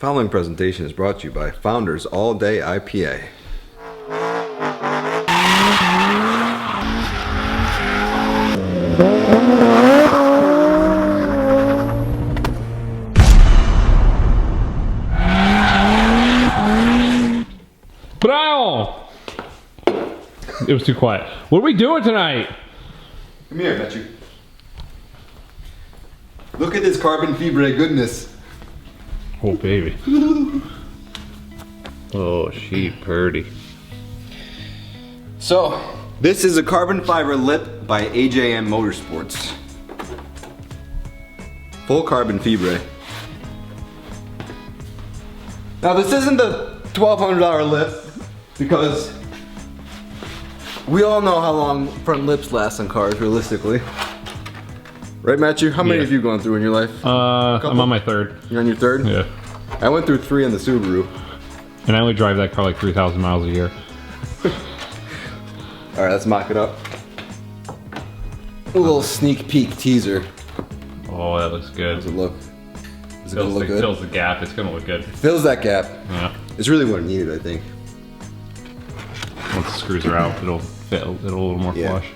Following presentation is brought to you by Founders All Day IPA. Brown! It was too quiet. What are we doing tonight? Come here, Matthew. Look at this carbon fibre goodness. Oh, baby. Oh, she purdy. So, this is a carbon fiber lip by AJM Motorsports. Full carbon fibre. Now, this isn't the $1,200 lip because we all know how long front lips last on cars, realistically. Right, Matthew? How many have you gone through in your life? I'm on my third. You're on your third? Yeah. I went through 3 on the Subaru. And I only drive that car like 3,000 miles a year. Alright, let's mock it up. A little sneak peek teaser. Oh, that looks good. How does it look? Is it gonna look good? Fills the gap. It's gonna look good. Fills that gap. Yeah. It's really what it needed, I think. Once the screws are out, it'll fit a little more flush.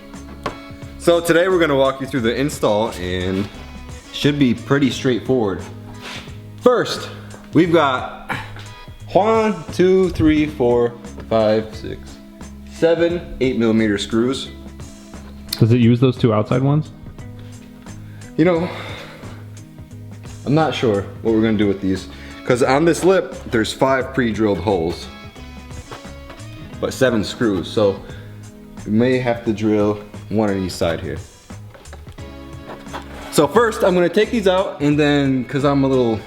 So today we're gonna walk you through the install and should be pretty straightforward. First, we've got 1, 2, 3, 4, 5, 6, 7, 8mm screws. Does it use those 2 outside ones? You know, I'm not sure what we're gonna do with these. Because on this lip, there's 5 pre-drilled holes. But 7 screws, so we may have to drill 1 on each side here. So first, I'm gonna take these out and then, cause I'm a little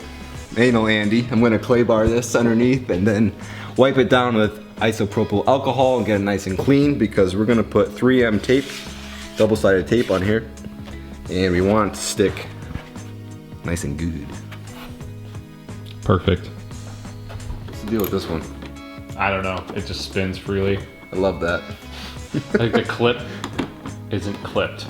anal Andy, I'm gonna clay bar this underneath and then wipe it down with isopropyl alcohol and get it nice and clean because we're gonna put 3M tape, double-sided tape on here, and we want it to stick nice and good. Perfect. What's the deal with this one? I don't know. It just spins freely. I love that. Like the clip isn't clipped.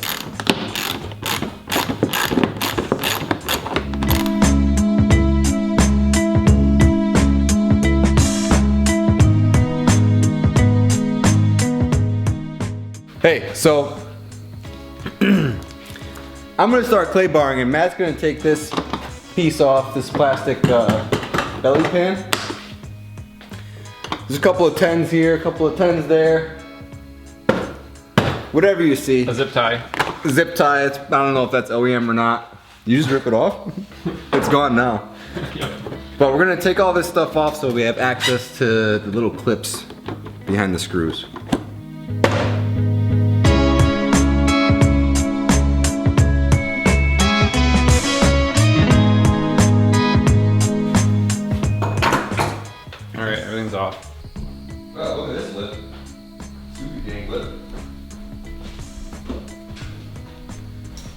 Hey, so I'm gonna start clay barring and Matt's gonna take this piece off, this plastic belly pan. There's a couple of 10s here, a couple of 10s there. Whatever you see. A zip tie. Zip tie, I don't know if that's OEM or not. You just rip it off? It's gone now. Yep. But we're gonna take all this stuff off so we have access to the little clips behind the screws. Alright, everything's off. Oh, look at this lip. Super dang lip.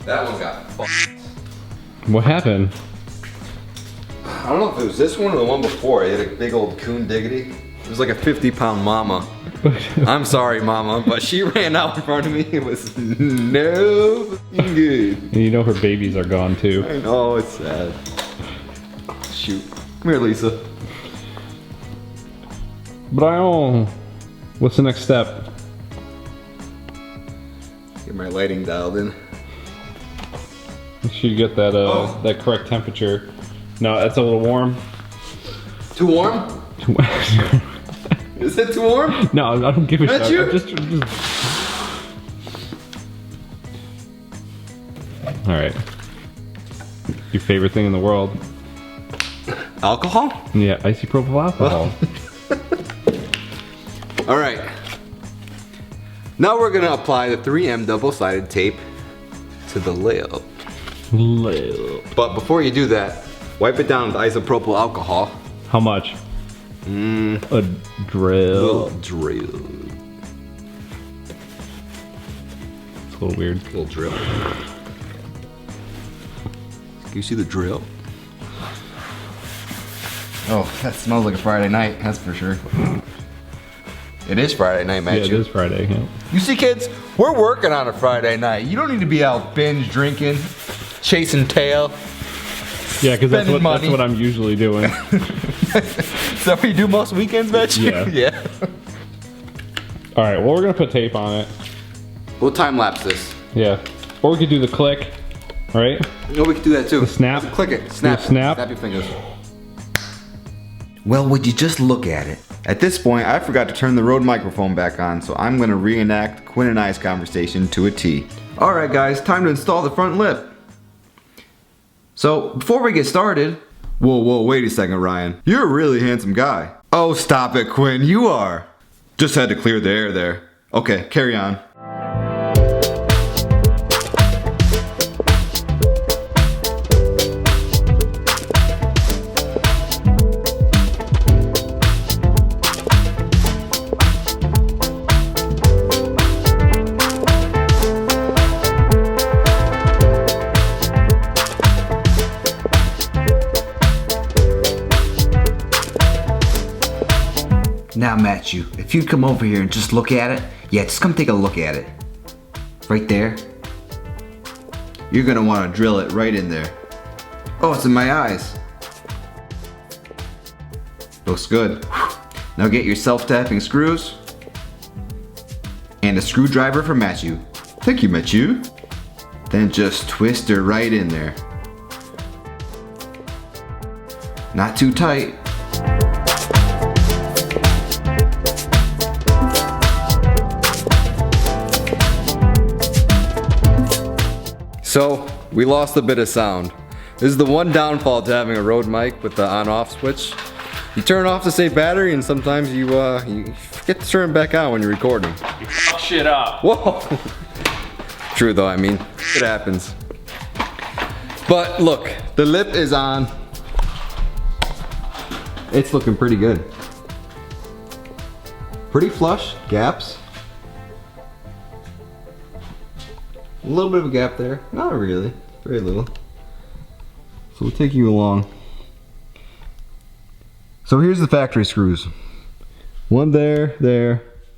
That one got fucked. What happened? I don't know if it was this one or the one before. It had a big old coon diggity. It was like a 50-pound mama. I'm sorry, mama, but she ran out in front of me. It was no fucking good. And you know her babies are gone too. I know, it's sad. Shoot. Come here, Lisa. Brian, what's the next step? Get my lighting dialed in. Make sure you get that that correct temperature. No, that's a little warm. Too warm? Too warm. Is it too warm? No, I don't give a shit. You? Just... All right. Your favorite thing in the world? Alcohol? Yeah, isopropyl alcohol. All right. Now we're gonna apply the 3M double-sided tape to the lip. But before you do that, wipe it down with isopropyl alcohol. How much? A drill. Little drill. It's a little weird. Little drill. Can you see the drill? Oh, that smells like a Friday night, that's for sure. It is Friday night, Matthew. Yeah, it is Friday. Yeah. You see, kids, we're working on a Friday night. You don't need to be out binge drinking, chasing tail, Yeah, because that's Spending money. what I'm usually doing. Is that what you do most weekends, Mitch? Yeah. Yeah. All right, well, we're gonna put tape on it. We'll time lapse this. Yeah, or we could do the click, right? No, we can do that too. The snap. Click it. Snap. Snap. Snap your fingers. Well, would you just look at it? At this point, I forgot to turn the Rode microphone back on, so I'm gonna reenact Quinn and I's conversation to a T. All right, guys, time to install the front lip. So, before we get started, whoa, wait a second, Ryan. You're a really handsome guy. Oh, stop it, Quinn, you are. Just had to clear the air there. Okay, carry on. Now, Matthew, if you'd come over here and just look at it, yeah, just come take a look at it. Right there. You're gonna wanna drill it right in there. Oh, it's in my eyes. Looks good. Now get your self-tapping screws and a screwdriver for Matthew. Thank you, Matthew. Then just twist her right in there. Not too tight. So, we lost a bit of sound. This is the one downfall to having a Rode mic with the on-off switch. You turn it off to save battery, and sometimes you forget to turn it back on when you're recording. You fuck shit up. Whoa! True though, I mean, it happens. But look, the lip is on. It's looking pretty good. Pretty flush, gaps. A little bit of a gap there. Not really, very little. So we'll take you along. So here's the factory screws. One there,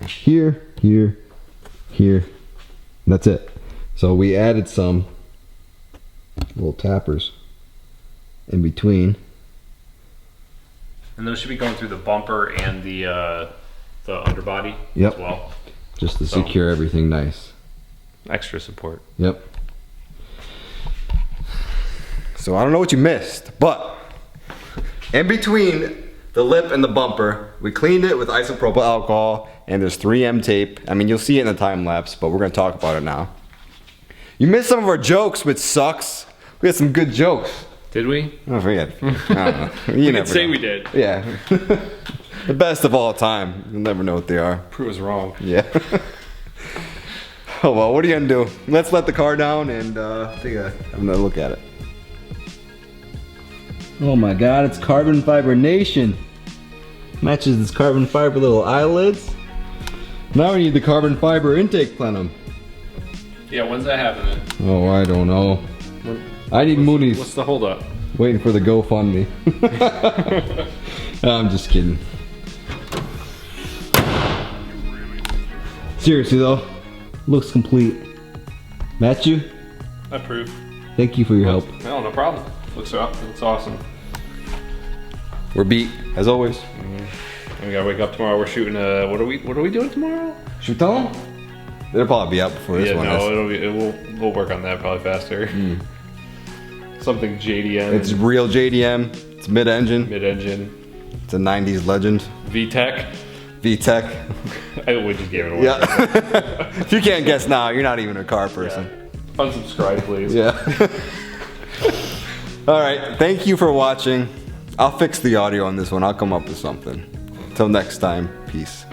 here, here, here. That's it. So we added some little tappers in between. And those should be going through the bumper and the underbody Yep. as well. Just to secure everything nice. Extra support. Yep. So I don't know what you missed, but in between the lip and the bumper, we cleaned it with isopropyl alcohol, and there's 3M tape. I mean, you'll see it in the time lapse, but we're gonna talk about it now. You missed some of our jokes, which sucks. We had some good jokes. Did we? I forget. I don't know. You never say know. we did. Yeah. The best of all time. You'll never know what they are. Prove us wrong. Yeah. Oh well, what are you gonna do? Let's let the car down and take have another look at it. Oh my god, it's carbon fiber nation. Matches this carbon fiber little eyelids. Now we need the carbon fiber intake plenum. Yeah, when's that happening? Oh, I don't know. I need Mooney's. What's the holdup? Waiting for the GoFundMe. I'm just kidding. Seriously though, looks complete. Matthew, I approve. thank you for your help. No, no problem. Looks awesome. We're beat, as always. We gotta wake up tomorrow. We're shooting what are we doing tomorrow? Should we tell them? It'll probably be out before this one is. We'll work on that probably faster. Something JDM. It's real JDM. It's mid-engine. Mid-engine. It's a 90s legend. VTEC. VTEC. We just gave it away. Yeah. If you can't guess now, you're not even a car person. Yeah. Unsubscribe, please. Yeah. All right. Thank you for watching. I'll fix the audio on this one. I'll come up with something. Till next time. Peace.